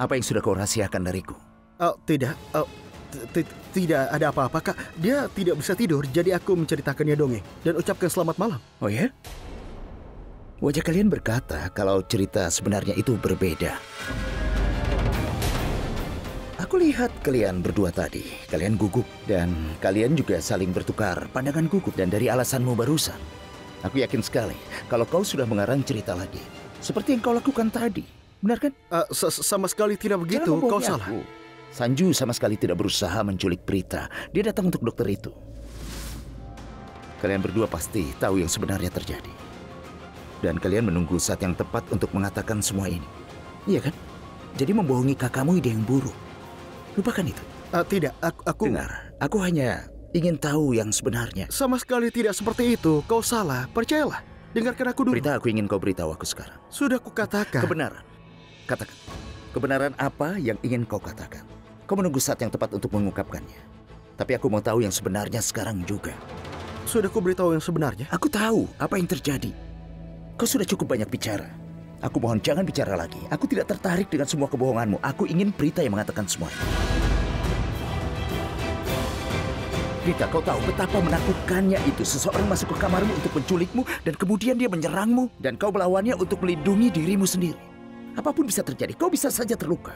Apa yang sudah kau rahasiakan dariku? Tidak. Tidak ada apa-apa, Kak. Dia tidak bisa tidur, jadi aku menceritakannya dongeng dan ucapkan selamat malam. Oh ya? Wajah kalian berkata kalau cerita sebenarnya itu berbeda. Aku lihat kalian berdua tadi, kalian gugup dan kalian juga saling bertukar pandangan gugup dan dari alasanmu barusan. Aku yakin sekali kalau kau sudah mengarang cerita lagi, seperti yang kau lakukan tadi. Benar kan? Sama sekali tidak begitu, kau salah. Sanju sama sekali tidak berusaha menculik Prita. Dia datang untuk dokter itu. Kalian berdua pasti tahu yang sebenarnya terjadi. Dan kalian menunggu saat yang tepat untuk mengatakan semua ini. Iya kan? Jadi membohongi kakakmu ide yang buruk. Lupakan itu. Tidak, aku... Dengar, aku hanya ingin tahu yang sebenarnya. Sama sekali tidak seperti itu. Kau salah, percayalah. Dengarkan aku dulu. Prita, aku ingin kau beritahu aku sekarang. Sudah kukatakan. Kebenaran. Katakan. Kebenaran apa yang ingin kau katakan? Kau menunggu saat yang tepat untuk mengungkapkannya. Tapi aku mau tahu yang sebenarnya sekarang juga. Sudah ku beritahu yang sebenarnya? Aku tahu apa yang terjadi. Kau sudah cukup banyak bicara. Aku mohon jangan bicara lagi. Aku tidak tertarik dengan semua kebohonganmu. Aku ingin Prita yang mengatakan semuanya. Prita, kau tahu betapa menakutkannya itu. Seseorang masuk ke kamarmu untuk menculikmu dan kemudian dia menyerangmu dan kau melawannya untuk melindungi dirimu sendiri. Apapun bisa terjadi. Kau bisa saja terluka.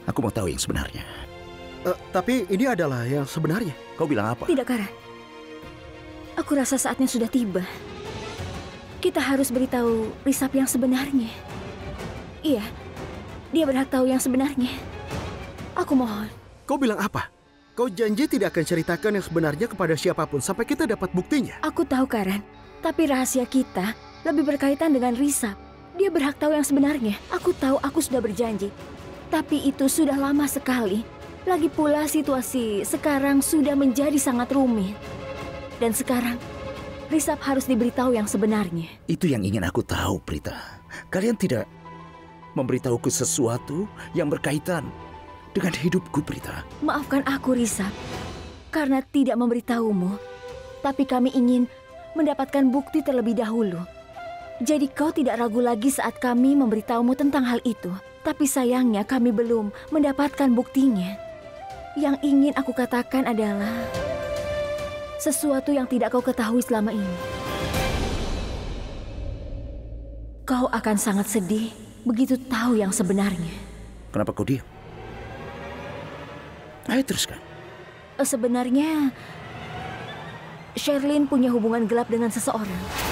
Aku mau tahu yang sebenarnya. Tapi ini adalah yang sebenarnya. Kau bilang apa? Tidak, Kara. Aku rasa saatnya sudah tiba. Kita harus beritahu Risap yang sebenarnya. Iya, dia berhak tahu yang sebenarnya. Aku mohon. Kau bilang apa? Kau janji tidak akan ceritakan yang sebenarnya kepada siapapun sampai kita dapat buktinya. Aku tahu, Karan. Tapi rahasia kita lebih berkaitan dengan Risap. Dia berhak tahu yang sebenarnya. Aku tahu aku sudah berjanji. Tapi itu sudah lama sekali. Lagi pula situasi sekarang sudah menjadi sangat rumit. Dan sekarang, Risap harus diberitahu yang sebenarnya. Itu yang ingin aku tahu, Prita. Kalian tidak memberitahuku sesuatu yang berkaitan dengan hidupku, Prita. Maafkan aku, Risap. Karena tidak memberitahumu. Tapi kami ingin mendapatkan bukti terlebih dahulu. Jadi kau tidak ragu lagi saat kami memberitahumu tentang hal itu. Tapi sayangnya kami belum mendapatkan buktinya. Yang ingin aku katakan adalah sesuatu yang tidak kau ketahui selama ini. Kau akan sangat sedih begitu tahu yang sebenarnya. Kenapa kau diam? Ayo teruskan. Sebenarnya Sherlyn punya hubungan gelap dengan seseorang.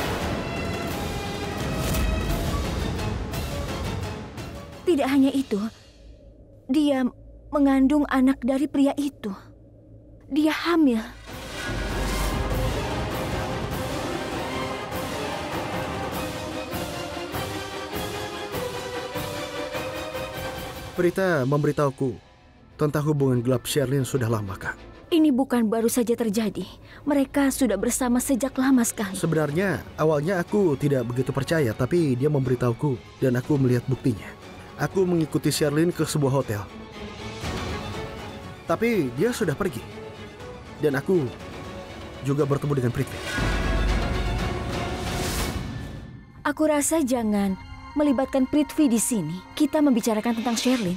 Tidak hanya itu, dia mengandung anak dari pria itu. Dia hamil. Prita memberitahuku tentang hubungan gelap Sherlyn sudah lama, Kak. Ini bukan baru saja terjadi. Mereka sudah bersama sejak lama sekali. Sebenarnya, awalnya aku tidak begitu percaya, tapi dia memberitahuku dan aku melihat buktinya. Aku mengikuti Sherlyn ke sebuah hotel. Tapi dia sudah pergi. Dan aku juga bertemu dengan Prithvi. Aku rasa jangan melibatkan Prithvi di sini. Kita membicarakan tentang Sherlyn.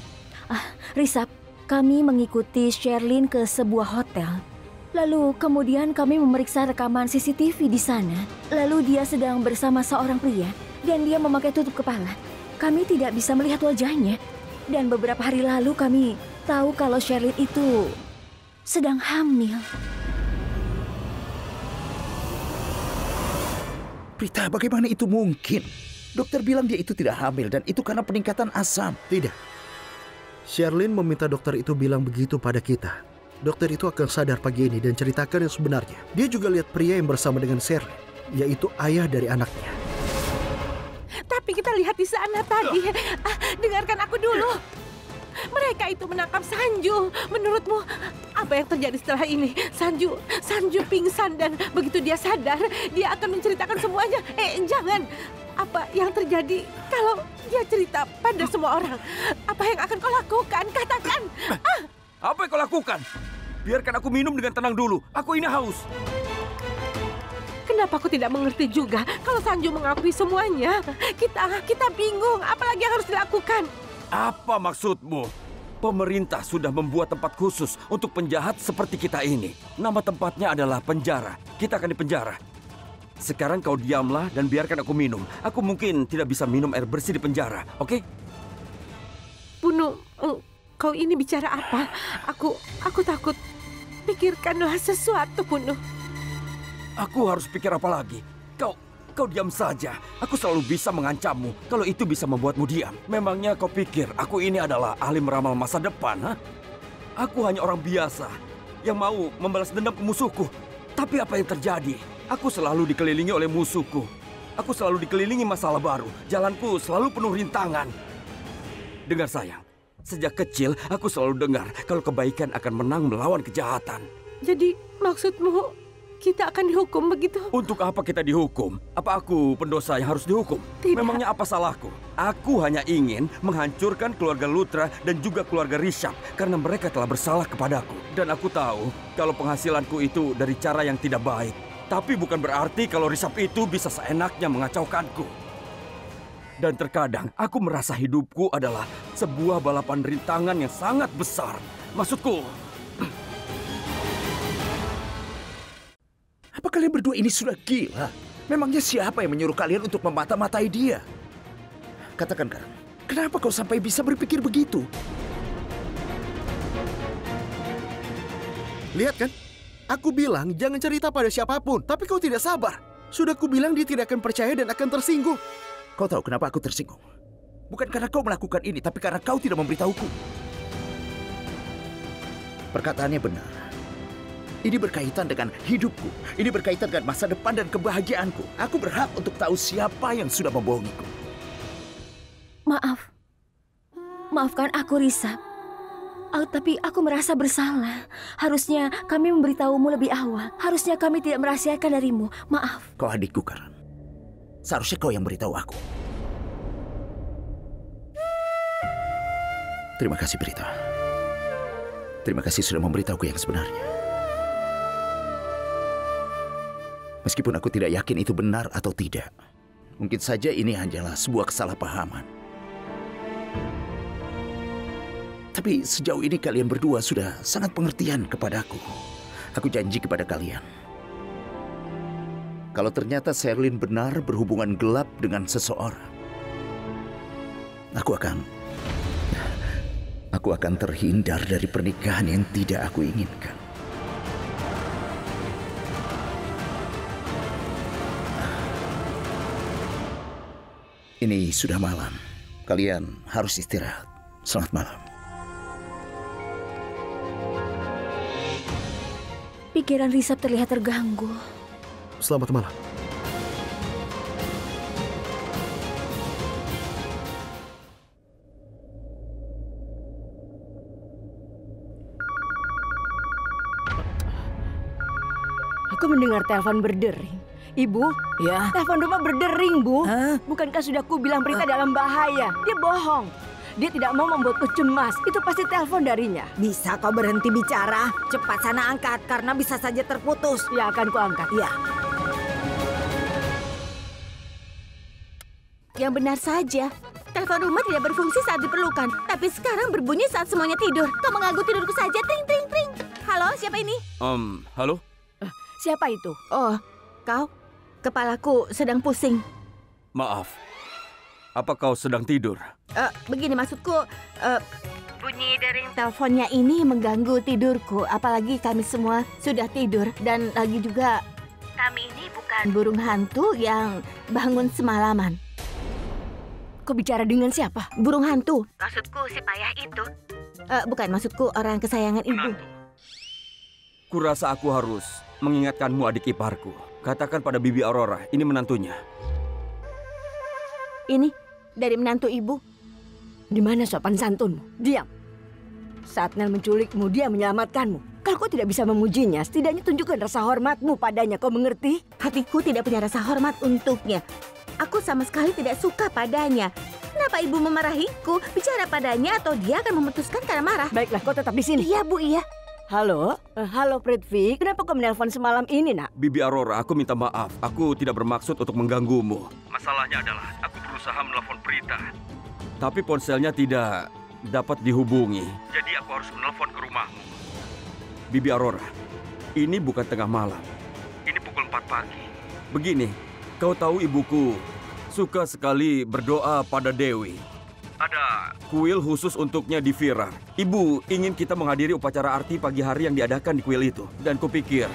Risap, kami mengikuti Sherlyn ke sebuah hotel. Lalu kemudian kami memeriksa rekaman CCTV di sana. Lalu dia sedang bersama seorang pria dan dia memakai tutup kepala. Kami tidak bisa melihat wajahnya. Dan beberapa hari lalu kami tahu kalau Sherlyn itu sedang hamil. Prita, bagaimana itu mungkin? Dokter bilang dia itu tidak hamil dan itu karena peningkatan asam. Tidak. Sherlyn meminta dokter itu bilang begitu pada kita. Dokter itu akan sadar pagi ini dan ceritakan yang sebenarnya. Dia juga lihat pria yang bersama dengan Sherlyn, yaitu ayah dari anaknya. Tapi kita lihat di sana tadi. Dengarkan aku dulu. Mereka itu menangkap Sanju. Menurutmu apa yang terjadi setelah ini? Sanju pingsan dan begitu dia sadar, dia akan menceritakan semuanya. Jangan. Apa yang terjadi kalau dia cerita pada semua orang? Apa yang akan kau lakukan? Katakan. Apa yang kau lakukan? Biarkan aku minum dengan tenang dulu. Aku ini haus. Kenapa aku tidak mengerti juga kalau Sanju mengakui semuanya? Kita bingung, apalagi yang harus dilakukan? Apa maksudmu? Pemerintah sudah membuat tempat khusus untuk penjahat seperti kita ini. Nama tempatnya adalah penjara. Kita akan dipenjara. Sekarang kau diamlah dan biarkan aku minum. Aku mungkin tidak bisa minum air bersih di penjara, oke? Punu, kau ini bicara apa? Aku takut. Pikirkanlah sesuatu, Punu. Aku harus pikir apa lagi? Kau diam saja. Aku selalu bisa mengancammu kalau itu bisa membuatmu diam. Memangnya kau pikir aku ini adalah ahli meramal masa depan, ha? Aku hanya orang biasa yang mau membalas dendam ke musuhku. Tapi apa yang terjadi? Aku selalu dikelilingi oleh musuhku. Aku selalu dikelilingi masalah baru. Jalanku selalu penuh rintangan. Dengar sayang, sejak kecil aku selalu dengar kalau kebaikan akan menang melawan kejahatan. Jadi maksudmu kita akan dihukum begitu? Untuk apa kita dihukum? Apa aku pendosa yang harus dihukum? Tidak. Memangnya apa salahku? Aku hanya ingin menghancurkan keluarga Lutra dan juga keluarga Rishabh karena mereka telah bersalah kepadaku. Dan aku tahu kalau penghasilanku itu dari cara yang tidak baik. Tapi bukan berarti kalau Rishabh itu bisa seenaknya mengacaukanku. Dan terkadang aku merasa hidupku adalah sebuah balapan rintangan yang sangat besar. Maksudku, Apa kalian berdua ini sudah gila? Memangnya siapa yang menyuruh kalian untuk memata-matai dia? Katakan, Karan, kenapa kau sampai bisa berpikir begitu? Lihat kan? Aku bilang jangan cerita pada siapapun, tapi kau tidak sabar. Sudah kubilang dia tidak akan percaya dan akan tersinggung. Kau tahu kenapa aku tersinggung? Bukan karena kau melakukan ini, tapi karena kau tidak memberitahuku. Perkataannya benar. Ini berkaitan dengan hidupku. Ini berkaitan dengan masa depan dan kebahagiaanku. Aku berhak untuk tahu siapa yang sudah membohongiku. Maaf. Maafkan aku, Rishabh. Tapi aku merasa bersalah. Harusnya kami memberitahumu lebih awal. Harusnya kami tidak merahasiakan darimu. Maaf. Kau adikku, Karan. Seharusnya kau yang beritahu aku. Terima kasih, Prita. Terima kasih sudah memberitahuku yang sebenarnya. Meskipun aku tidak yakin itu benar atau tidak. Mungkin saja ini hanyalah sebuah kesalahpahaman. Tapi sejauh ini kalian berdua sudah sangat pengertian kepadaku. Aku janji kepada kalian. Kalau ternyata Sherlyn benar berhubungan gelap dengan seseorang, aku akan terhindar dari pernikahan yang tidak aku inginkan. Ini sudah malam. Kalian harus istirahat. Selamat malam. Pikiran Rishabh terlihat terganggu. Selamat malam. Aku mendengar telepon berdering. Ibu, Ya, telepon rumah berdering, Bu. Hah? Bukankah sudah ku bilang Prita dalam bahaya? Dia bohong. Dia tidak mau membuatku cemas. Itu pasti telepon darinya. bisa kau berhenti bicara? Cepat sana angkat, karena bisa saja terputus. Ya, akan ku angkat. Ya, Yang benar saja. Telepon rumah tidak berfungsi saat diperlukan. Tapi sekarang berbunyi saat semuanya tidur. Kau mengganggu tidurku saja. Tring, tring, tring. Halo, siapa ini? Halo? Siapa itu? Oh, kau? Kepalaku sedang pusing. Maaf. Apa kau sedang tidur? Begini maksudku, bunyi dering teleponnya ini mengganggu tidurku. Apalagi kami semua sudah tidur. Dan lagi juga, kami ini bukan burung hantu yang bangun semalaman. Kau bicara dengan siapa? Burung hantu. Maksudku si payah itu. Bukan, maksudku orang kesayangan ibu. Kurasa aku harus mengingatkanmu adik iparku. Katakan pada Bibi Aurora, ini menantunya. Ini dari menantu ibu. Di mana sopan santunmu? Diam. Saat Nel menculikmu, dia menyelamatkanmu. Kalau kau tidak bisa memujinya, setidaknya tunjukkan rasa hormatmu padanya. Kau mengerti? Hatiku tidak punya rasa hormat untuknya. Aku sama sekali tidak suka padanya. Kenapa ibu memarahiku? Bicara padanya atau dia akan memutuskan karena marah. Baiklah, kau tetap di sini. Iya, Bu, iya. Halo? Halo Prithvi, kenapa kau menelpon semalam ini, nak? Bibi Aurora, aku minta maaf. Aku tidak bermaksud untuk mengganggumu. Masalahnya adalah aku berusaha menelpon Prita, tapi ponselnya tidak dapat dihubungi. Jadi aku harus menelpon ke rumahmu. Bibi Aurora, ini bukan tengah malam. Ini pukul 4 pagi. Begini, kau tahu ibuku suka sekali berdoa pada Dewi. Ada kuil khusus untuknya di Virar. Ibu ingin kita menghadiri upacara arti pagi hari yang diadakan di kuil itu. Dan kupikir,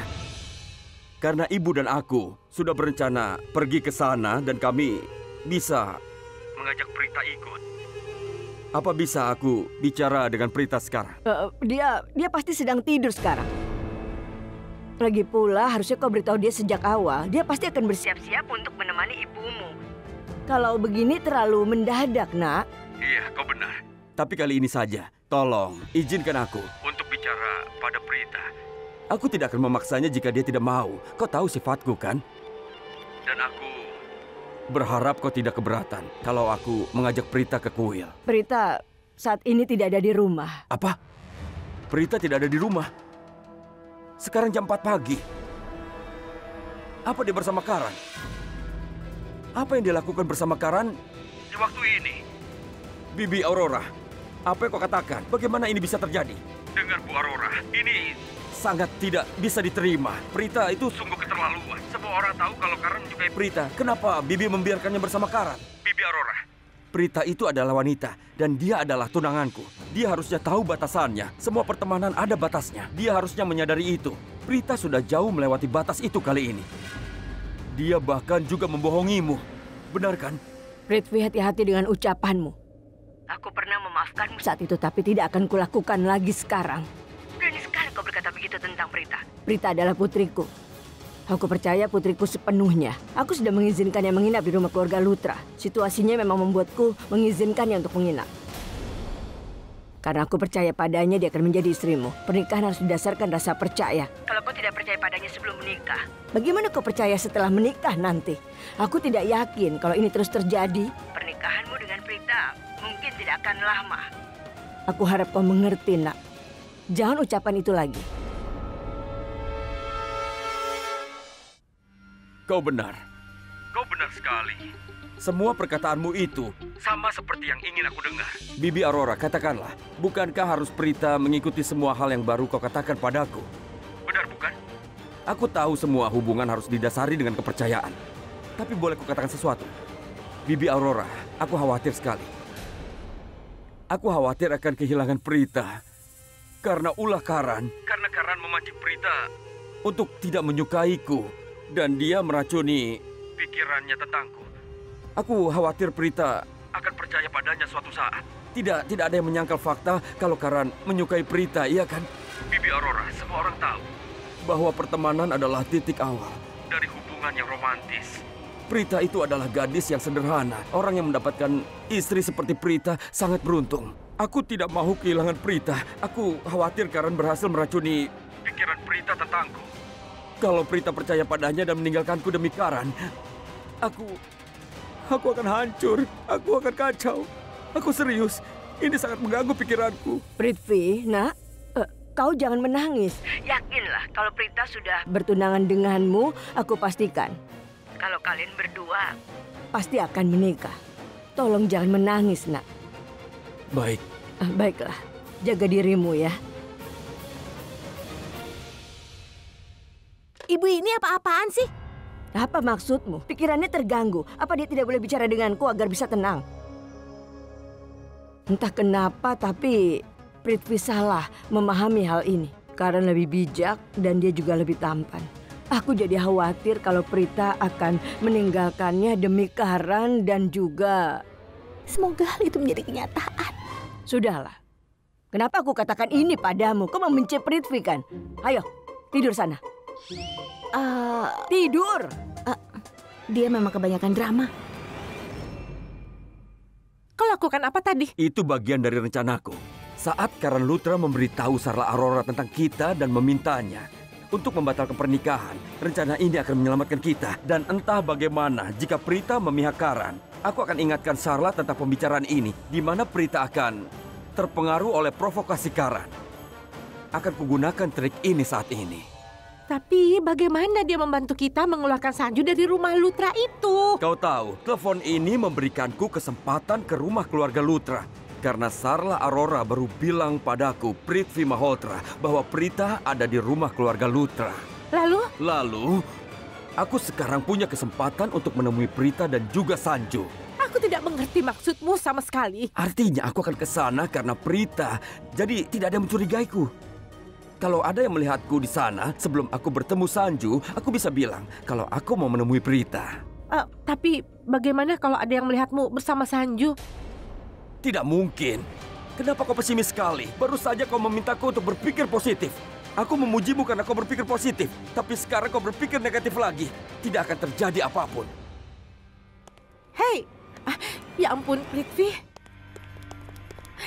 karena ibu dan aku sudah berencana pergi ke sana dan kami bisa mengajak Prita ikut. Apa bisa aku bicara dengan Prita sekarang? Dia pasti sedang tidur sekarang. Lagi pula harusnya kau beritahu dia sejak awal. Dia pasti akan bersiap-siap untuk menemani ibumu. Kalau begini terlalu mendadak, nak. Iya, kau benar. Tapi kali ini saja, tolong izinkan aku untuk bicara pada Prita. Aku tidak akan memaksanya jika dia tidak mau. Kau tahu sifatku, kan? Dan aku berharap kau tidak keberatan kalau aku mengajak Prita ke kuil. Prita saat ini tidak ada di rumah. Apa? Prita tidak ada di rumah? Sekarang jam 4 pagi. Apa dia bersama Karan? Apa yang dia lakukan bersama Karan di waktu ini? Bibi Aurora, apa yang kau katakan? Bagaimana ini bisa terjadi? Dengar Bu Aurora, ini sangat tidak bisa diterima. Prita itu sungguh keterlaluan. Semua orang tahu kalau Karan menyukai Prita. Kenapa Bibi membiarkannya bersama Karan? Bibi Aurora, Prita itu adalah wanita dan dia adalah tunanganku. Dia harusnya tahu batasannya. Semua pertemanan ada batasnya. Dia harusnya menyadari itu. Prita sudah jauh melewati batas itu kali ini. Dia bahkan juga membohongimu. Benar kan? Prithvi, hati-hati dengan ucapanmu. Aku pernah memaafkanmu saat itu, tapi tidak akan kulakukan lagi sekarang. Berani sekali kau berkata begitu tentang Prita. Prita adalah putriku. Aku percaya putriku sepenuhnya. Aku sudah mengizinkannya menginap di rumah keluarga Lutra. Situasinya memang membuatku mengizinkannya untuk menginap. Karena aku percaya padanya, dia akan menjadi istrimu. Pernikahan harus didasarkan rasa percaya. Kalau kau tidak percaya padanya sebelum menikah, bagaimana kau percaya setelah menikah nanti? Aku tidak yakin kalau ini terus terjadi. Pernikahanmu dengan Prita mungkin tidak akan lama. Aku harap kau mengerti, nak. Jangan ucapan itu lagi. Kau benar. Kau benar sekali. Semua perkataanmu itu sama seperti yang ingin aku dengar. Bibi Aurora, katakanlah, bukankah harus Prita mengikuti semua hal yang baru kau katakan padaku? Benar bukan? Aku tahu semua hubungan harus didasari dengan kepercayaan. Tapi boleh kukatakan sesuatu? Bibi Aurora, aku khawatir sekali. Aku khawatir akan kehilangan Prita. Karena ulah Karan. Karena Karan memancing Prita untuk tidak menyukaiku. Dan dia meracuni pikirannya tentangku. Aku khawatir Prita akan percaya padanya suatu saat. Tidak ada yang menyangkal fakta kalau Karan menyukai Prita, iya kan? Bibi Aurora, semua orang tahu bahwa pertemanan adalah titik awal dari hubungan yang romantis. Prita itu adalah gadis yang sederhana. Orang yang mendapatkan istri seperti Prita sangat beruntung. Aku tidak mau kehilangan Prita. Aku khawatir Karan berhasil meracuni pikiran Prita tentangku. Kalau Prita percaya padanya dan meninggalkanku demi Karan, aku akan hancur. Aku akan kacau. Aku serius. Ini sangat mengganggu pikiranku. Prithvi, nak, kau jangan menangis. Yakinlah kalau Prita sudah bertunangan denganmu, aku pastikan. Kalau kalian berdua pasti akan menikah. Tolong jangan menangis, nak. Baik. Baiklah, jaga dirimu ya. Ibu ini apa-apaan sih? Apa maksudmu? Pikirannya terganggu. Apa dia tidak boleh bicara denganku agar bisa tenang? Entah kenapa, tapi Prithvi salah memahami hal ini. Karan lebih bijak dan dia juga lebih tampan. Aku jadi khawatir kalau Prita akan meninggalkannya demi Karan dan juga... Semoga hal itu menjadi kenyataan. Sudahlah. Kenapa aku katakan ini padamu? Kau membenci Prithvi kan? Ayo, tidur sana. Tidur! Dia memang kebanyakan drama. Kau lakukan apa tadi? Itu bagian dari rencanaku. Saat Karan Lutra memberitahu Sarla Aurora tentang kita dan memintanya untuk membatalkan pernikahan, rencana ini akan menyelamatkan kita. Dan entah bagaimana jika Prita memihak Karan, aku akan ingatkan Sarla tentang pembicaraan ini, di mana Prita akan terpengaruh oleh provokasi Karan. akan kugunakan trik ini saat ini. Tapi bagaimana dia membantu kita mengeluarkan Sanju dari rumah Lutra itu? Kau tahu, telepon ini memberikanku kesempatan ke rumah keluarga Lutra. Karena Sarla Aurora baru bilang padaku, Prithvi Malhotra, bahwa Prita ada di rumah keluarga Lutra. Lalu, aku sekarang punya kesempatan untuk menemui Prita dan juga Sanju. Aku tidak mengerti maksudmu sama sekali. Artinya aku akan ke sana karena Prita, jadi tidak ada yang mencurigaiku. Kalau ada yang melihatku di sana, sebelum aku bertemu Sanju, aku bisa bilang kalau aku mau menemui Prita. Tapi bagaimana kalau ada yang melihatmu bersama Sanju? Tidak mungkin. Kenapa kau pesimis sekali? Baru saja kau memintaku untuk berpikir positif. Aku memujimu karena kau berpikir positif. Tapi sekarang kau berpikir negatif lagi. Tidak akan terjadi apapun. Hei, ya ampun Prithvi.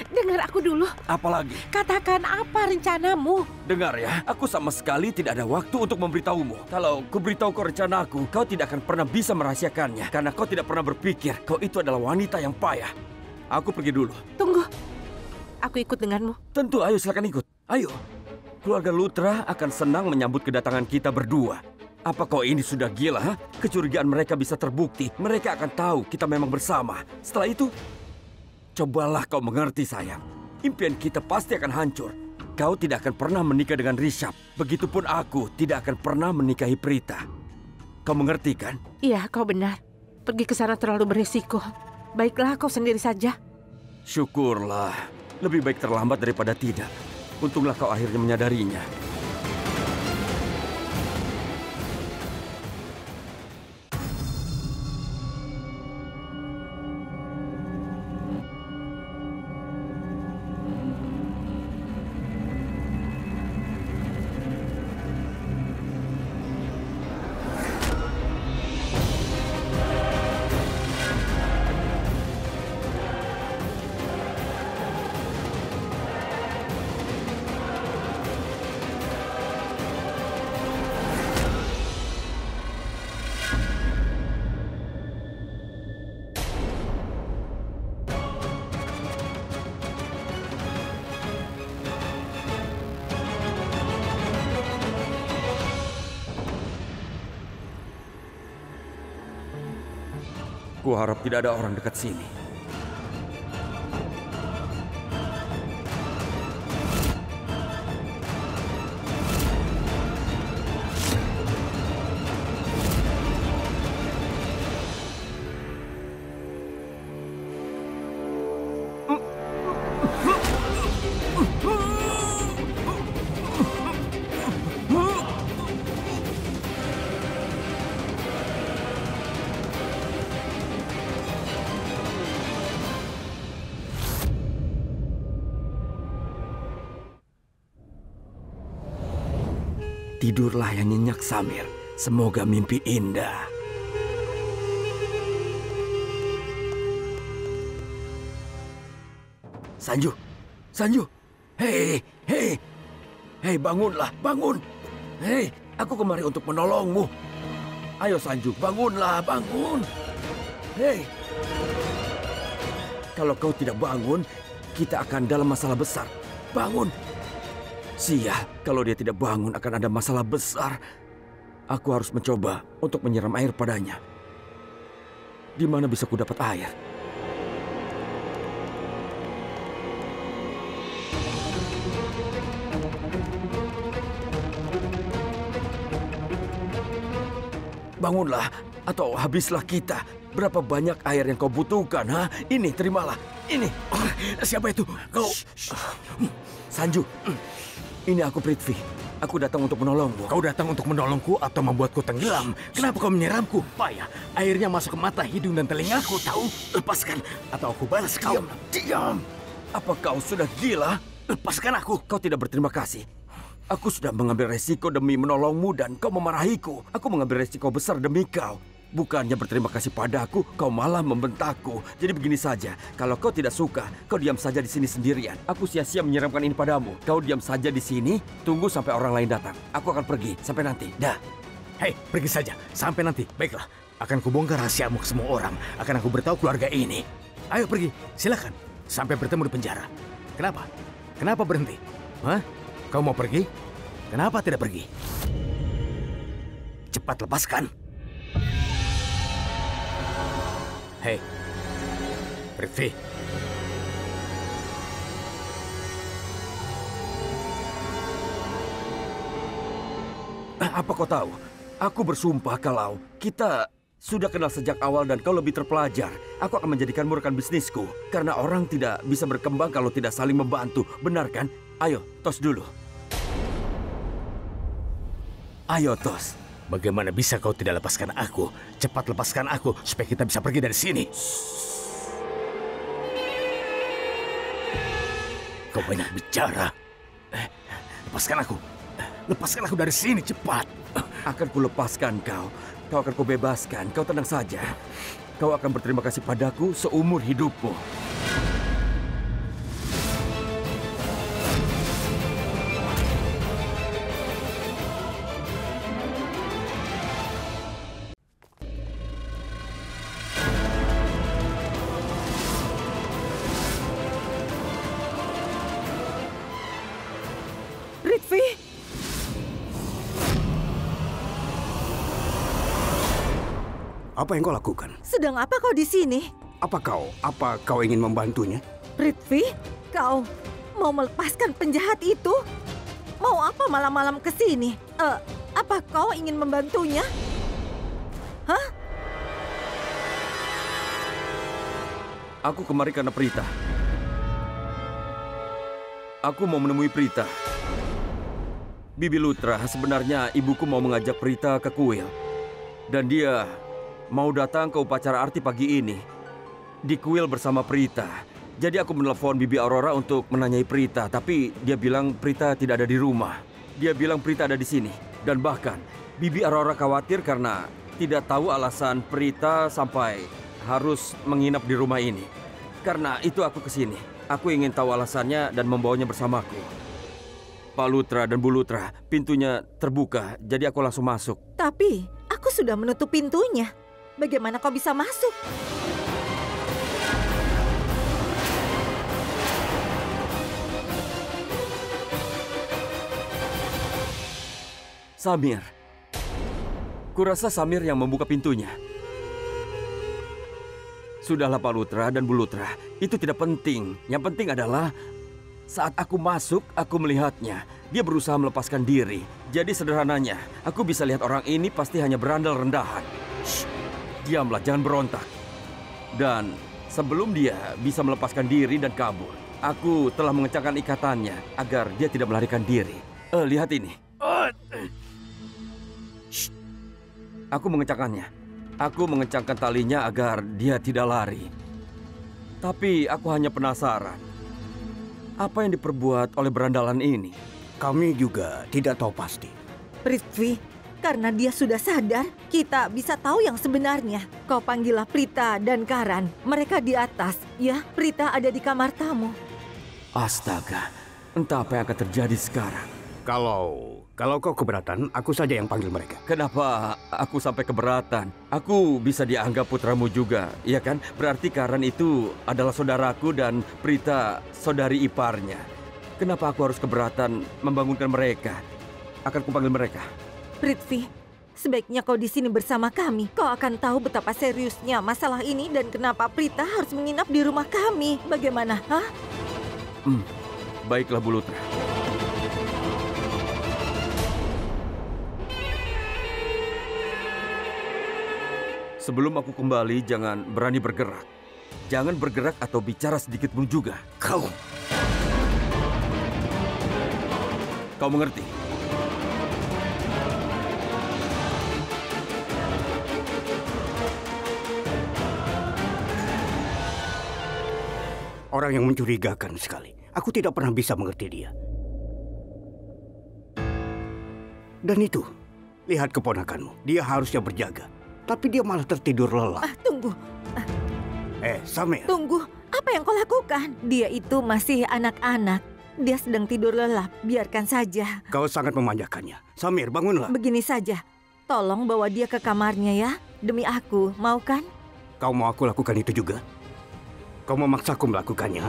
Dengar aku dulu. Apalagi? Katakan apa rencanamu? Dengar ya, aku sama sekali tidak ada waktu untuk memberitahumu. Kalau ku beritahu kau rencanaku, kau tidak akan pernah bisa merahasiakannya. Karena kau tidak pernah berpikir kau itu adalah wanita yang payah. Aku pergi dulu. Tunggu. Aku ikut denganmu. Tentu, ayo silakan ikut. Ayo. Keluarga Lutra akan senang menyambut kedatangan kita berdua. Apa kau ini sudah gila? Ha? Kecurigaan mereka bisa terbukti. Mereka akan tahu kita memang bersama. Setelah itu, cobalah kau mengerti sayang. Impian kita pasti akan hancur. Kau tidak akan pernah menikah dengan Rishabh. Begitupun aku tidak akan pernah menikahi Prita. Kau mengerti kan? Iya, kau benar. Pergi ke sana terlalu berisiko. Baiklah, kau sendiri saja. Syukurlah. Lebih baik terlambat daripada tidak. Untunglah kau akhirnya menyadarinya. Ku harap tidak ada orang dekat sini. Tidurlah yang nyenyak, Samir. Semoga mimpi indah. Sanju, Sanju, hei, bangunlah, bangun. Hei, aku kemari untuk menolongmu. Ayo Sanju, bangunlah, bangun. Hei, kalau kau tidak bangun, kita akan dalam masalah besar. Bangun. Sial, kalau dia tidak bangun akan ada masalah besar. Aku harus mencoba untuk menyiram air padanya. Di mana bisa ku dapat air? Bangunlah, atau habislah kita. Berapa banyak air yang kau butuhkan, ha? Ini, terimalah. Ini. Siapa itu? Kau... Sanju. Ini aku, Prithvi. Aku datang untuk menolongmu. Kau datang untuk menolongku atau membuatku tenggelam? Kenapa kau menyiramku? Payah. Airnya masuk ke mata, hidung, dan telingaku, tahu? Lepaskan, atau aku balas kau. Diam. Apa kau sudah gila? Lepaskan aku. Kau tidak berterima kasih. Aku sudah mengambil resiko demi menolongmu dan kau memarahiku. Aku mengambil resiko besar demi kau. Bukannya berterima kasih padaku, kau malah membentakku. Jadi begini saja, kalau kau tidak suka, kau diam saja di sini sendirian. Aku sia-sia menyiramkan ini padamu. Kau diam saja di sini, tunggu sampai orang lain datang. Aku akan pergi, sampai nanti. Dah. Hei, pergi saja. Sampai nanti. Baiklah. Akan kubongkar rahasiamu ke semua orang. Akan aku beritahu keluarga ini. Ayo pergi, silakan. Sampai bertemu di penjara. Kenapa? Kenapa berhenti? Hah? Kau mau pergi? Kenapa tidak pergi? Cepat lepaskan. Hei, Prithvi. Apa kau tahu? Aku bersumpah kalau kita sudah kenal sejak awal dan kau lebih terpelajar, aku akan menjadikanmu rekan bisnisku. Karena orang tidak bisa berkembang kalau tidak saling membantu. Benar kan? Ayo, tos dulu. Ayo, tos. Bagaimana bisa kau tidak lepaskan aku? Cepat lepaskan aku supaya kita bisa pergi dari sini. Kau banyak bicara. Lepaskan aku. Lepaskan aku dari sini, cepat. Akan kulepaskan kau. Kau akan kubebaskan. Kau tenang saja. Kau akan berterima kasih padaku seumur hidupmu. Prithvi, Apa yang kau lakukan? sedang apa kau di sini? Apa kau ingin membantunya? Prithvi, kau mau melepaskan penjahat itu? Mau apa malam-malam ke sini? Apa kau ingin membantunya? Hah? Aku kemari karena Prita. Aku mau menemui Prita. Bibi Lutra, sebenarnya ibuku mau mengajak Prita ke kuil. Dan dia mau datang ke upacara arti pagi ini. Di kuil bersama Prita. Jadi aku menelpon Bibi Aurora untuk menanyai Prita. Tapi dia bilang Prita tidak ada di rumah. Dia bilang Prita ada di sini. Dan bahkan Bibi Aurora khawatir karena tidak tahu alasan Prita sampai harus menginap di rumah ini. Karena itu aku kesini. Aku ingin tahu alasannya dan membawanya bersamaku. Pak Lutra dan Bu Lutra, pintunya terbuka, jadi aku langsung masuk. Tapi aku sudah menutup pintunya. Bagaimana kau bisa masuk? Samir. Kurasa Samir yang membuka pintunya. Sudahlah Pak Lutra dan Bu Lutra, itu tidak penting. Yang penting adalah saat aku masuk, aku melihatnya. Dia berusaha melepaskan diri. Jadi sederhananya, aku bisa lihat orang ini pasti hanya berandal rendahan. Shh, diamlah, jangan berontak. Dan sebelum dia bisa melepaskan diri dan kabur, aku telah mengencangkan ikatannya agar dia tidak melarikan diri. Lihat ini. Shh. Aku mengencangkannya. Aku mengencangkan talinya agar dia tidak lari. Tapi aku hanya penasaran. Apa yang diperbuat oleh berandalan ini? Kami juga tidak tahu pasti. Prithvi, karena dia sudah sadar, kita bisa tahu yang sebenarnya. Kau panggillah Prita dan Karan. Mereka di atas. Ya, Prita ada di kamar tamu. Astaga, entah apa yang akan terjadi sekarang. Kalau kau keberatan, aku saja yang panggil mereka. Kenapa aku sampai keberatan? Aku bisa dianggap putramu juga, iya kan? Berarti Karan itu adalah saudaraku dan Prita saudari iparnya. Kenapa aku harus keberatan membangunkan mereka? Akan kupanggil mereka. Prithvi, sebaiknya kau di sini bersama kami. Kau akan tahu betapa seriusnya masalah ini dan kenapa Prita harus menginap di rumah kami. Bagaimana, hah? Baiklah, Bu Lutra. Sebelum aku kembali, jangan berani bergerak. Jangan bergerak atau bicara sedikit pun juga. Kau mengerti? Orang yang mencurigakan sekali. Aku tidak pernah bisa mengerti dia. Dan itu, lihat keponakanmu. Dia harusnya berjaga. Tapi dia malah tertidur lelap. Tunggu. Samir. Tunggu, apa yang kau lakukan? Dia itu masih anak-anak. Dia sedang tidur lelap, biarkan saja. Kau sangat memanjakannya. Samir, bangunlah. Begini saja, tolong bawa dia ke kamarnya ya. Demi aku, mau kan? Kau mau aku lakukan itu juga? Kau memaksaku melakukannya?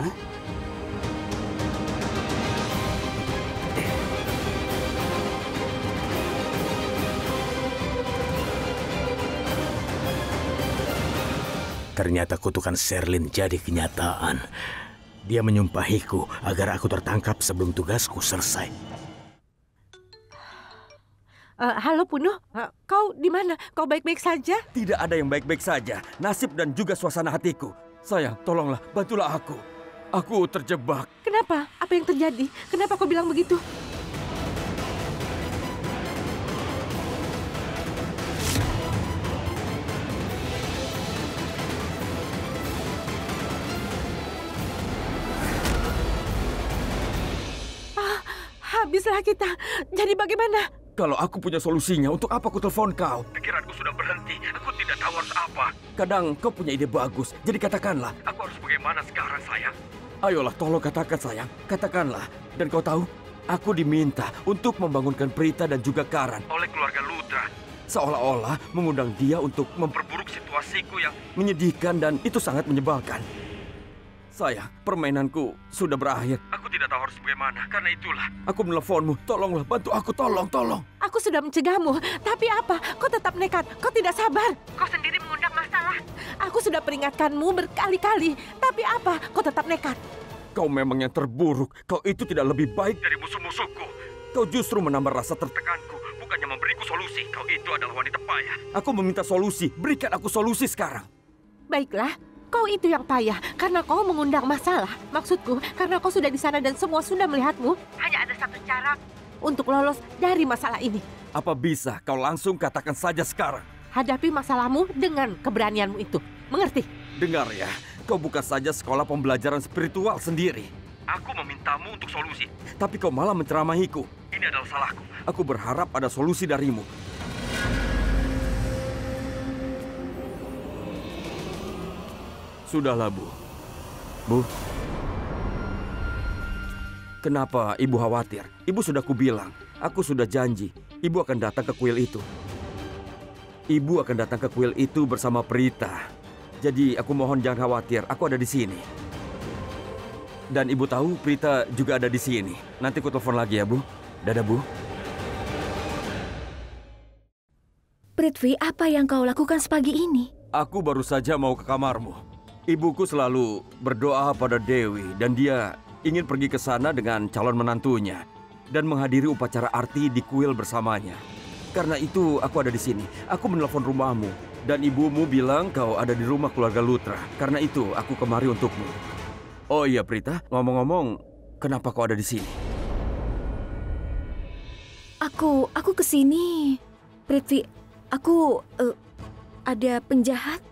ternyata kutukan Sherlyn jadi kenyataan. Dia menyumpahiku agar aku tertangkap sebelum tugasku selesai. Halo Puno, kau di mana? Kau baik-baik saja? Tidak ada yang baik-baik saja. Nasib dan juga suasana hatiku. Sayang, tolonglah, bantulah aku. Aku terjebak. Kenapa? Apa yang terjadi? Kenapa kau bilang begitu? Habislah kita. Jadi bagaimana? Kalau aku punya solusinya, untuk apa aku telepon kau? Pikiranku sudah berhenti. Aku tidak tahu harus apa. Kadang kau punya ide bagus. Jadi katakanlah, aku harus bagaimana sekarang, sayang? Ayolah, tolong katakan, sayang. Katakanlah. Dan kau tahu, aku diminta untuk membangunkan Prita dan juga Karan oleh keluarga Lutra. Seolah-olah mengundang dia untuk memperburuk situasiku yang menyedihkan dan itu sangat menyebalkan. Sayang, permainanku sudah berakhir. Aku tidak tahu harus bagaimana. Karena itulah, aku meneleponmu. Tolonglah, bantu aku, tolong. Aku sudah mencegahmu. Tapi apa? Kau tetap nekat. Kau tidak sabar. Kau sendiri mengundang masalah. Aku sudah peringatkanmu berkali-kali. Tapi apa? Kau tetap nekat. Kau memang yang terburuk. Kau itu tidak lebih baik dari musuh-musuhku. Kau justru menambah rasa tertekanku. Bukannya memberiku solusi. Kau itu adalah wanita payah. Aku meminta solusi. Berikan aku solusi sekarang. Baiklah. Kau itu yang payah karena kau mengundang masalah. Maksudku, karena kau sudah di sana dan semua sudah melihatmu. Hanya ada satu cara untuk lolos dari masalah ini. Apa bisa kau langsung katakan saja sekarang? Hadapi masalahmu dengan keberanianmu itu. Mengerti? Dengar ya, kau buka saja sekolah pembelajaran spiritual sendiri. Aku memintamu untuk solusi, tapi kau malah menceramahiku. Ini adalah salahku. Aku berharap ada solusi darimu. Sudahlah, Bu. Bu. Kenapa Ibu khawatir? Ibu sudah kubilang. Aku sudah janji. Ibu akan datang ke kuil itu. Ibu akan datang ke kuil itu bersama Prita. Jadi aku mohon jangan khawatir. Aku ada di sini. Dan Ibu tahu Prita juga ada di sini. Nanti aku telepon lagi ya, Bu. Dadah, Bu. Prithvi, apa yang kau lakukan sepagi ini? Aku baru saja mau ke kamarmu. Ibuku selalu berdoa pada Dewi dan dia ingin pergi ke sana dengan calon menantunya dan menghadiri upacara arti di kuil bersamanya. Karena itu aku ada di sini. Aku menelpon rumahmu dan ibumu bilang kau ada di rumah keluarga Lutra. Karena itu aku kemari untukmu. Oh iya Prita, ngomong-ngomong, kenapa kau ada di sini? Aku kesini, Prithvi. Aku ada penjahat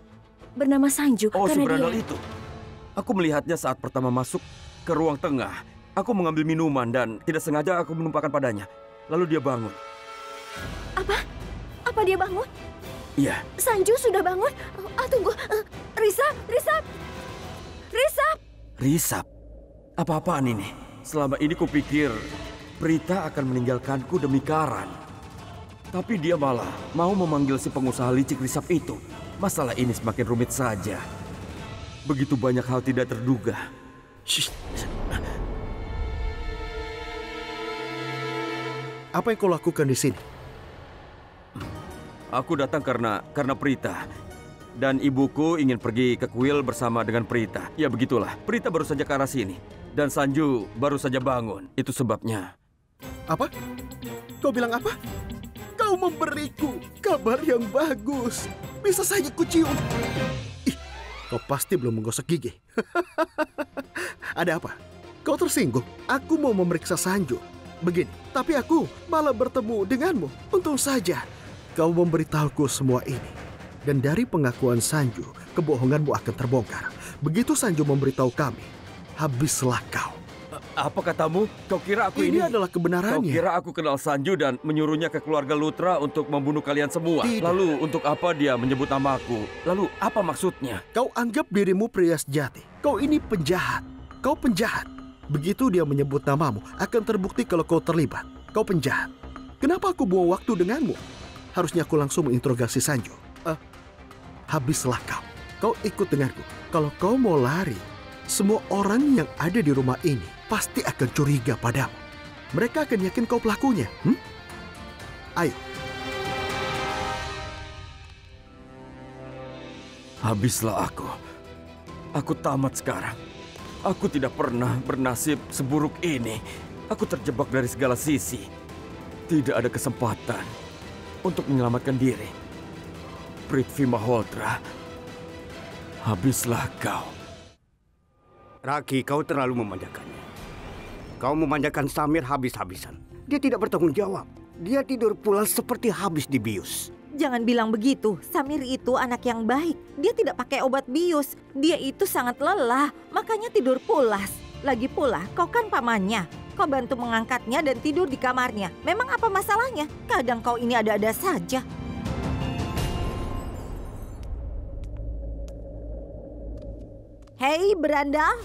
bernama Sanju. Oh, karena Subrandal dia... itu. Aku melihatnya saat pertama masuk ke ruang tengah. Aku mengambil minuman dan tidak sengaja aku menumpahkan padanya. Lalu dia bangun. Apa? Apa dia bangun? Iya. Sanju sudah bangun? Tunggu. Risap. Risap? Apa-apaan ini? Selama ini kupikir Prita akan meninggalkanku demi Karan. Tapi dia malah mau memanggil si pengusaha licik Risap itu. Masalah ini semakin rumit saja. Begitu banyak hal tidak terduga. Shh. Apa yang kau lakukan di sini? Aku datang karena Prita. Dan ibuku ingin pergi ke kuil bersama dengan Prita. Ya begitulah, Prita baru saja ke arah sini. Dan Sanju baru saja bangun. Itu sebabnya. Apa? Kau bilang apa? Kau memberiku kabar yang bagus. Bisa saja kucium. Ih, kau pasti belum menggosok gigi. Ada apa? Kau tersinggung? Aku mau memeriksa Sanju. Begini, tapi aku malah bertemu denganmu. Untung saja kau memberitahuku semua ini. Dan dari pengakuan Sanju, kebohonganmu akan terbongkar. Begitu Sanju memberitahu kami, habislah kau. Apa katamu? Kau kira aku ini adalah kebenarannya? Kau kira aku kenal Sanju dan menyuruhnya ke keluarga Lutra untuk membunuh kalian semua? Tidak. Lalu untuk apa dia menyebut namaku? Lalu apa maksudnya? Kau anggap dirimu pria sejati. Kau ini penjahat. Kau penjahat. Begitu dia menyebut namamu, akan terbukti kalau kau terlibat. Kau penjahat. Kenapa aku buang waktu denganmu? Harusnya aku langsung menginterogasi Sanju. Habislah kau. Kau ikut denganku. Kalau kau mau lari, semua orang yang ada di rumah ini pasti akan curiga padamu. Mereka akan yakin kau pelakunya. Ayo. Habislah aku. Aku tamat sekarang. Aku tidak pernah bernasib seburuk ini. Aku terjebak dari segala sisi. Tidak ada kesempatan untuk menyelamatkan diri. Prithvi Malhotra, habislah kau. Raki, kau terlalu memanjakannya. Kau memanjakan Samir habis-habisan. Dia tidak bertanggung jawab. Dia tidur pulas seperti habis dibius. Jangan bilang begitu. Samir itu anak yang baik. Dia tidak pakai obat bius. Dia itu sangat lelah, makanya tidur pulas. Lagi pula, kau kan pamannya. Kau bantu mengangkatnya dan tidur di kamarnya. Memang apa masalahnya? Kadang kau ini ada-ada saja. Hei, berandal.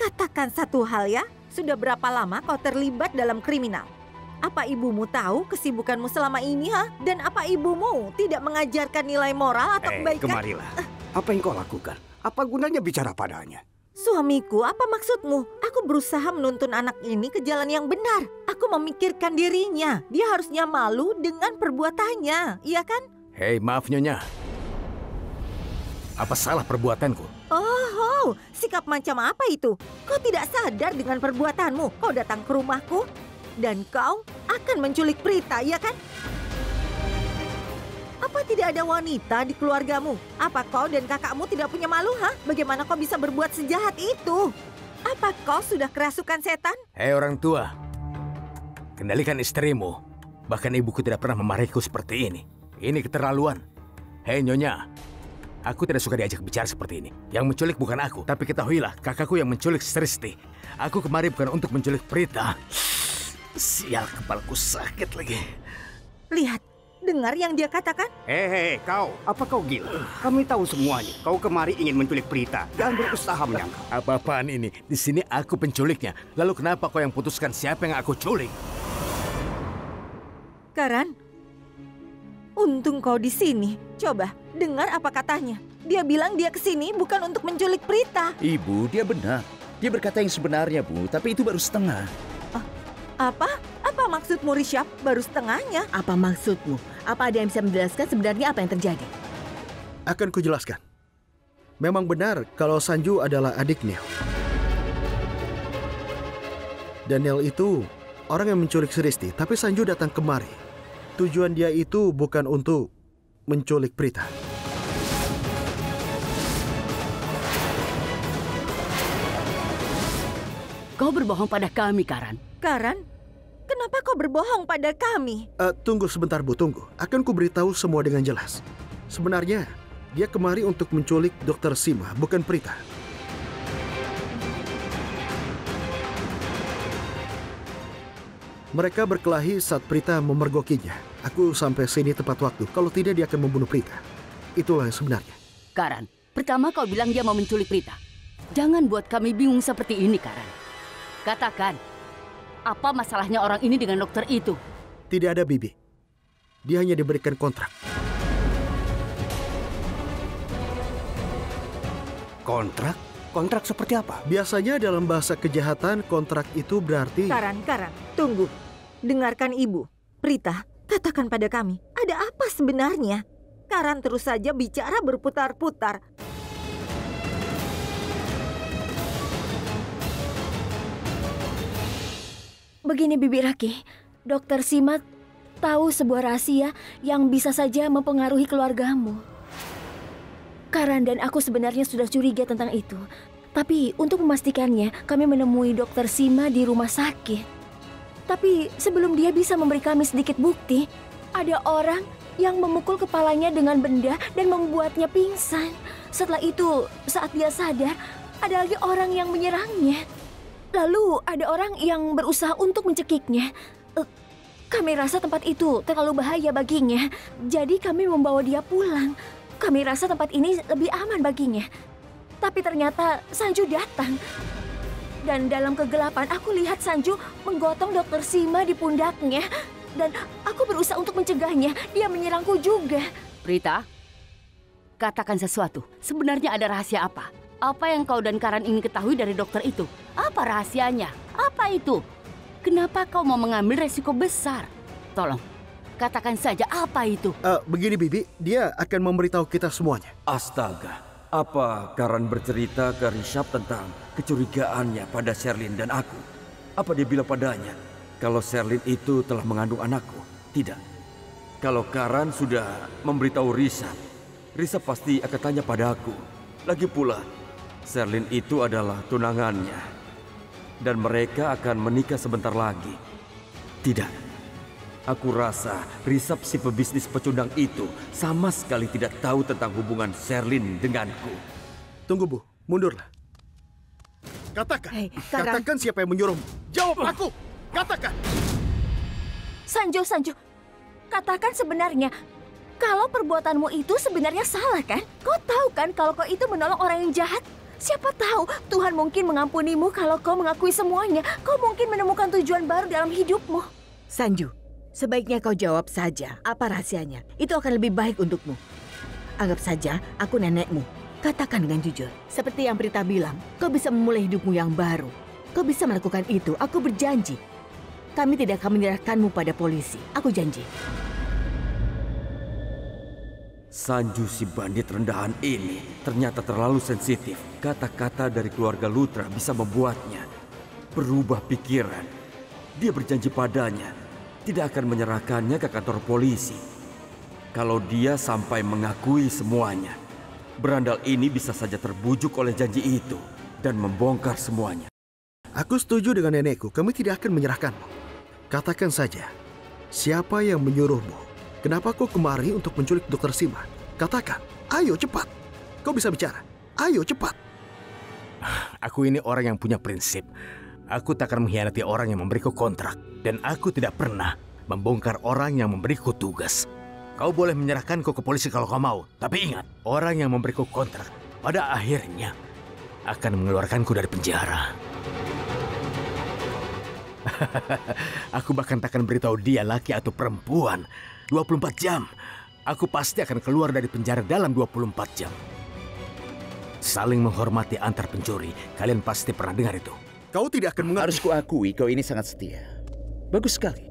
Katakan satu hal ya. Sudah berapa lama kau terlibat dalam kriminal? Apa ibumu tahu kesibukanmu selama ini, ha? Dan apa ibumu tidak mengajarkan nilai moral atau kebaikan? Kemarilah. Apa yang kau lakukan? Apa gunanya bicara padanya? Suamiku, apa maksudmu? Aku berusaha menuntun anak ini ke jalan yang benar. Aku memikirkan dirinya. Dia harusnya malu dengan perbuatannya, iya kan? Hei, maaf Nyonya. Apa salah perbuatanku? Oh, sikap macam apa itu? Kau tidak sadar dengan perbuatanmu. Kau datang ke rumahku dan kau akan menculik Prita, iya kan? Apa tidak ada wanita di keluargamu? Apa kau dan kakakmu tidak punya malu, ha? Bagaimana kau bisa berbuat sejahat itu? Apa kau sudah kerasukan setan? Hei orang tua, kendalikan istrimu. Bahkan ibuku tidak pernah memarahiku seperti ini. Ini keterlaluan. Hei Nyonya, aku tidak suka diajak bicara seperti ini. Yang menculik bukan aku, tapi ketahuilah kakakku yang menculik Sristi. Aku kemari bukan untuk menculik Prita. Sial, kepalaku sakit lagi. Lihat, dengar yang dia katakan? Hei, kau. Apa kau gila? Kami tahu semuanya. Kau kemari ingin menculik Prita. Jangan berusaha menyangka. Apa-apaan ini? Di sini aku penculiknya. Lalu kenapa kau yang putuskan siapa yang aku culik? Karan, untung kau di sini. Coba, dengar apa katanya. Dia bilang dia kesini bukan untuk menculik Prita. Ibu, dia benar. Dia berkata yang sebenarnya, Bu, tapi itu baru setengah. Apa? Apa maksudmu, Rishabh? Baru setengahnya. Apa maksudmu? Apa ada yang bisa menjelaskan sebenarnya apa yang terjadi? Akan kujelaskan. Memang benar kalau Sanju adalah adik Neil. Dan Neil itu orang yang menculik Sristi, tapi Sanju datang kemari. Tujuan dia itu bukan untuk menculik Prita. Kau berbohong pada kami, Karan. Karan, kenapa kau berbohong pada kami? Tunggu sebentar, Bu, tunggu. Akan kuberitahu semua dengan jelas. Sebenarnya, dia kemari untuk menculik Dr. Sima, bukan Prita. Mereka berkelahi saat Prita memergokinya. Aku sampai sini tepat waktu. Kalau tidak, dia akan membunuh Prita. Itulah yang sebenarnya. Karan, pertama kau bilang dia mau menculik Prita. Jangan buat kami bingung seperti ini, Karan. Katakan, apa masalahnya orang ini dengan dokter itu? Tidak ada, Bibi. Dia hanya diberikan kontrak. Kontrak? Kontrak seperti apa? Biasanya dalam bahasa kejahatan, kontrak itu berarti... Karan, tunggu. Dengarkan ibu. Prita, katakan pada kami, ada apa sebenarnya? Karan terus saja bicara berputar-putar. Begini Bibi Raki, Dokter Sima tahu sebuah rahasia yang bisa saja mempengaruhi keluargamu. Karan dan aku sebenarnya sudah curiga tentang itu. Tapi untuk memastikannya, kami menemui Dokter Sima di rumah sakit. Tapi sebelum dia bisa memberi kami sedikit bukti, ada orang yang memukul kepalanya dengan benda dan membuatnya pingsan. Setelah itu, saat dia sadar, ada lagi orang yang menyerangnya. Lalu ada orang yang berusaha untuk mencekiknya. Kami rasa tempat itu terlalu bahaya baginya. Jadi kami membawa dia pulang. Kami rasa tempat ini lebih aman baginya. Tapi ternyata Sanju datang. Dan dalam kegelapan aku lihat Sanju menggotong Dokter Sima di pundaknya. Dan aku berusaha untuk mencegahnya. Dia menyerangku juga. Prita, katakan sesuatu. Sebenarnya ada rahasia apa? Apa yang kau dan Karan ingin ketahui dari dokter itu? Apa rahasianya? Apa itu? Kenapa kau mau mengambil resiko besar? Tolong, Katakan saja apa itu? Begini Bibi, dia akan memberitahu kita semuanya. Astaga, apa Karan bercerita ke Rishabh tentang kecurigaannya pada Sherlyn dan aku? Apa dia bilang padanya kalau Sherlyn itu telah mengandung anakku? Tidak. Kalau Karan sudah memberitahu Rishabh pasti akan tanya padaku. Lagi pula, Sherlyn itu adalah tunangannya. Dan mereka akan menikah sebentar lagi. Tidak. Aku rasa Rishabh si pebisnis pecundang itu sama sekali tidak tahu tentang hubungan Sherlyn denganku. Tunggu Bu, mundurlah. Katakan, katakan siapa yang menyuruhmu. Jawab aku, katakan. Sanju, katakan sebenarnya. Kalau perbuatanmu itu sebenarnya salah kan? Kau tahu kan kalau kau itu menolong orang yang jahat? Siapa tahu Tuhan mungkin mengampunimu kalau kau mengakui semuanya. Kau mungkin menemukan tujuan baru dalam hidupmu. Sanju, sebaiknya kau jawab saja apa rahasianya. Itu akan lebih baik untukmu. Anggap saja aku nenekmu. Katakan dengan jujur. Seperti yang Prita bilang, kau bisa memulai hidupmu yang baru. Kau bisa melakukan itu, aku berjanji. Kami tidak akan menyerahkanmu pada polisi. Aku janji. Sanju si bandit rendahan ini ternyata terlalu sensitif. Kata-kata dari keluarga Lutra bisa membuatnya berubah pikiran. Dia berjanji padanya tidak akan menyerahkannya ke kantor polisi. Kalau dia sampai mengakui semuanya, berandal ini bisa saja terbujuk oleh janji itu dan membongkar semuanya. Aku setuju dengan nenekku, kami tidak akan menyerahkanmu. Katakan saja, siapa yang menyuruhmu? Kenapa kau kemari untuk menculik Dr. Sima? Katakan, ayo cepat. Kau bisa bicara, ayo cepat. Aku ini orang yang punya prinsip. Aku tak akan mengkhianati orang yang memberiku kontrak. Dan aku tidak pernah membongkar orang yang memberiku tugas. Kau boleh menyerahkanku ke polisi kalau kau mau. Tapi ingat, orang yang memberiku kontrak pada akhirnya akan mengeluarkanku dari penjara. Aku bahkan tak akan beritahu dia laki atau perempuan. 24 jam. Aku pasti akan keluar dari penjara dalam 24 jam. Saling menghormati antar pencuri. Kalian pasti pernah dengar itu. Kau tidak akan mengerti. Harus kuakui kau ini sangat setia. Bagus sekali.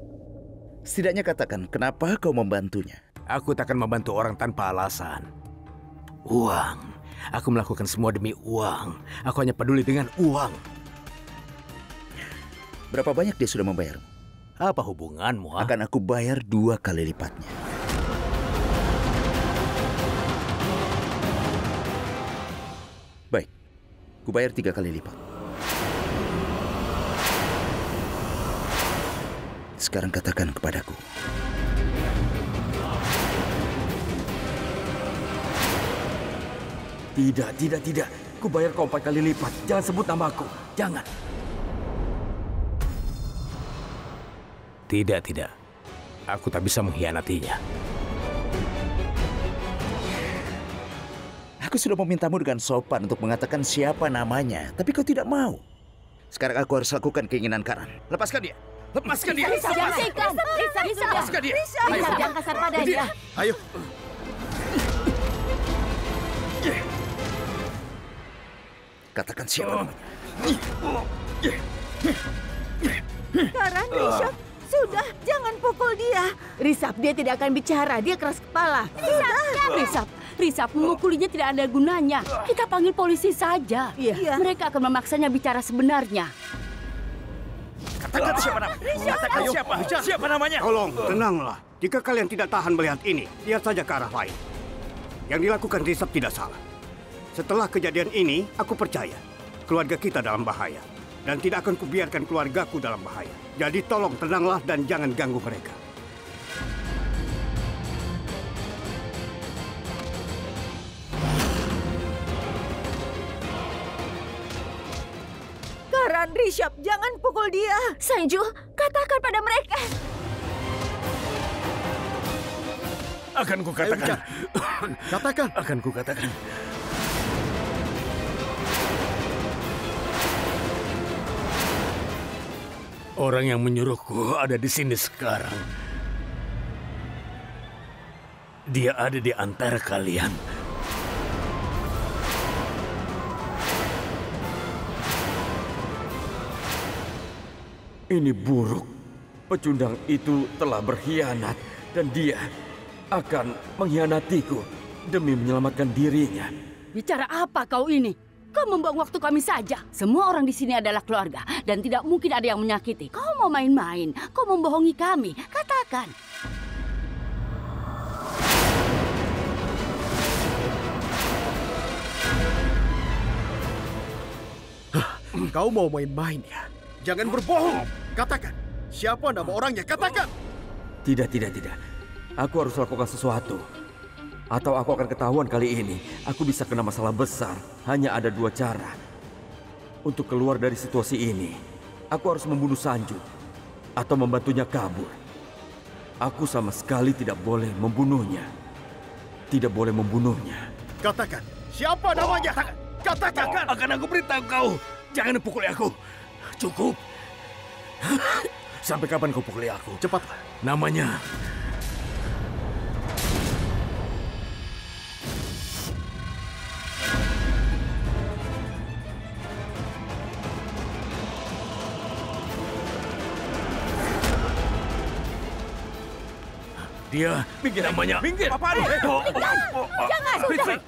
Setidaknya katakan kenapa kau membantunya. Aku tak akan membantu orang tanpa alasan. Uang. Aku melakukan semua demi uang. Aku hanya peduli dengan uang. Berapa banyak dia sudah membayarmu? Apa hubunganmu? Akan aku bayar 2 kali lipatnya. Baik, ku bayar 3 kali lipat. Sekarang katakan kepadaku. Tidak. Ku bayar kau 4 kali lipat. Jangan sebut namaku. Jangan. Tidak. Aku tak bisa mengkhianatinya. Aku sudah memintamu dengan sopan untuk mengatakan siapa namanya, tapi kau tidak mau. Sekarang aku harus lakukan keinginan Karan. Lepaskan dia. Lepaskan dia. Lepaskan dia. Jangan kasar padanya. Ayo. Katakan siapa namanya. Karan, Rishabh, sudah, jangan pukul dia. Rishabh, dia tidak akan bicara. Dia keras kepala. Rishabh, memukulinya tidak ada gunanya. Kita panggil polisi saja. Iya. Mereka akan memaksanya bicara sebenarnya. Katakan siapa namanya. Katakan siapa namanya. Tolong, tenanglah. Jika kalian tidak tahan melihat ini, lihat saja ke arah lain. Yang dilakukan Rishabh tidak salah. Setelah kejadian ini, aku percaya keluarga kita dalam bahaya. Dan tidak akan kubiarkan keluargaku dalam bahaya. Jadi tolong tenanglah dan jangan ganggu mereka. Karan, Rishabh, jangan pukul dia. Sanju, katakan pada mereka. Akan kukatakan. Katakan. Akan kukatakan. Orang yang menyuruhku ada di sini sekarang. Dia ada di antara kalian. Ini buruk. Pecundang itu telah berkhianat Dan dia akan mengkhianatiku demi menyelamatkan dirinya. Bicara apa kau ini? Kau membuang waktu kami saja. Semua orang di sini adalah keluarga dan tidak mungkin ada yang menyakiti. Kau mau main-main, kau membohongi kami. Katakan. Kau mau main-main ya? Jangan berbohong. Katakan, siapa nama orangnya? Katakan. Tidak. Aku harus lakukan sesuatu. Atau aku akan ketahuan kali ini. Aku bisa kena masalah besar. Hanya ada 2 cara. Untuk keluar dari situasi ini, aku harus membunuh Sanju. Atau membantunya kabur. Aku sama sekali tidak boleh membunuhnya. Tidak boleh membunuhnya. Katakan, siapa namanya? Katakan. Akan aku beritahu kau. Jangan pukuli aku. Cukup. Sampai kapan kau pukuli aku? Cepatlah. Namanya... Dia namanya... Minggir! Apaan? Jangan!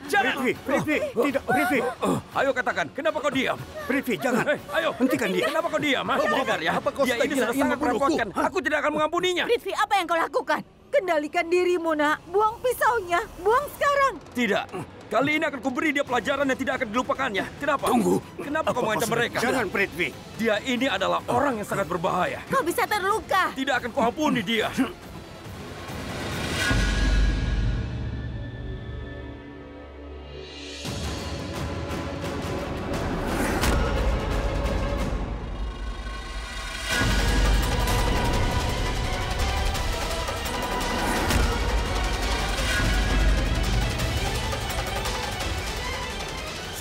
Jangan! Prithvi, tidak, Prithvi. Ayo katakan, kenapa kau diam? Prithvi, jangan. Ayo, Hentikan dia. Kenapa kau diam? Dengar ya, Apa kau dia sedang ini gila sudah ingin sangat membunuhku? merepotkan. Aku tidak akan mengampuninya. Prithvi, apa yang kau lakukan? Kendalikan dirimu, nak. Buang pisaunya. Buang sekarang. Tidak. Kali ini akan kuberi dia pelajaran yang tidak akan dilupakannya. Kenapa? Tunggu. Kenapa kau mengancam mereka? Jangan, Prithvi. Dia ini adalah orang yang sangat berbahaya. Kau bisa terluka. Tidak akan kuampuni dia.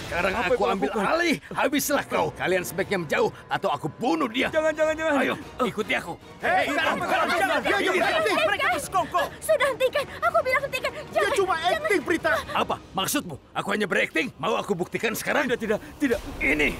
Sekarang Apa aku yang kau ambil lakukan? alih. Habislah kau. Kalian sebaiknya menjauh atau aku bunuh dia. Jangan. Ayo, ikuti aku. Mereka bersekongkol. Sudah hentikan. Aku bilang hentikan. Dia cuma acting, Prita. Apa maksudmu? Aku hanya berakting. Mau aku buktikan sekarang? Tidak. Ini.